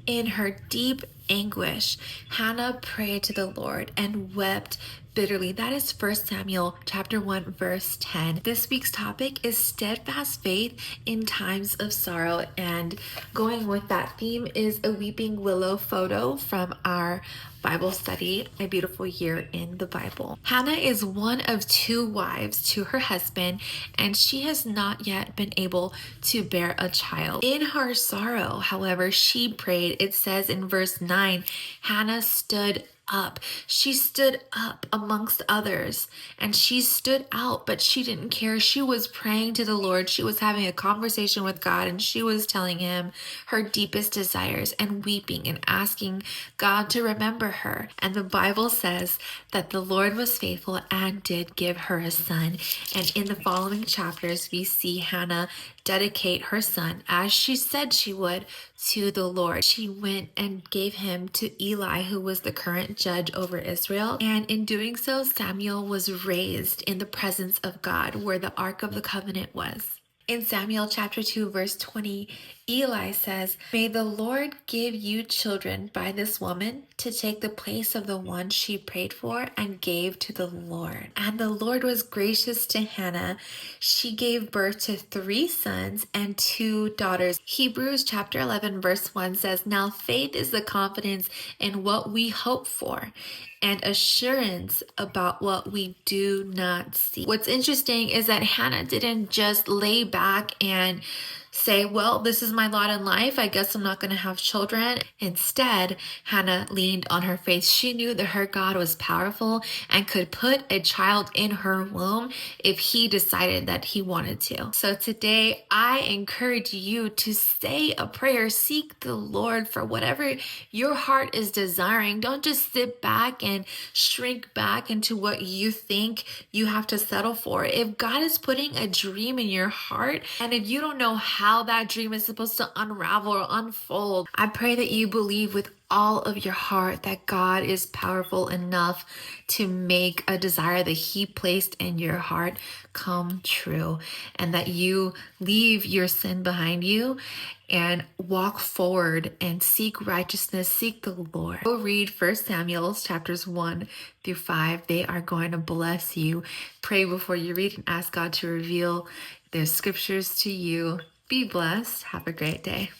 In her deep anguish, Hannah prayed to the Lord and wept bitterly. That is 1 Samuel chapter 1 verse 10. This week's topic is steadfast faith in times of sorrow, and going with that theme is a weeping willow photo from our Bible study, A Beautiful Year in the Bible. Hannah is one of two wives to her husband, and she has not yet been able to bear a child. In her sorrow, however, she prayed. It says in verse 9, Hannah stood up. She stood up amongst others, and she stood out, but she didn't care. She was praying to the Lord. She was having a conversation with God, and she was telling him her deepest desires and weeping and asking God to remember her. And the Bible says that the Lord was faithful and did give her a son. And in the following chapters, we see Hannah dedicate her son, as she said she would, to the Lord. She went and gave him to Eli, who was the current judge over Israel. And in doing so, Samuel was raised in the presence of God, where the Ark of the Covenant was. In Samuel chapter 2, verse 20, Eli says, "May the Lord give you children by this woman to take the place of the one she prayed for and gave to the Lord." And the Lord was gracious to Hannah. She gave birth to 3 sons and 2 daughters. Hebrews chapter 11, verse 1 says, "Now faith is the confidence in what we hope for, and assurance about what we do not see." What's interesting is that Hannah didn't just lay back and say, well, this is my lot in life, I guess I'm not going to have children. Instead, Hannah leaned on her faith. She knew that her God was powerful and could put a child in her womb if he decided that he wanted to. So today, I encourage you to say a prayer. Seek the Lord for whatever your heart is desiring. Don't just sit back and shrink back into what you think you have to settle for. If God is putting a dream in your heart, and if you don't know how that dream is supposed to unravel or unfold, I pray that you believe with all of your heart that God is powerful enough to make a desire that he placed in your heart come true, and that you leave your sin behind you and walk forward and seek righteousness, seek the Lord. Go read 1 Samuel chapters 1 through 5. They are going to bless you. Pray before you read and ask God to reveal the scriptures to you. Be blessed. Have a great day.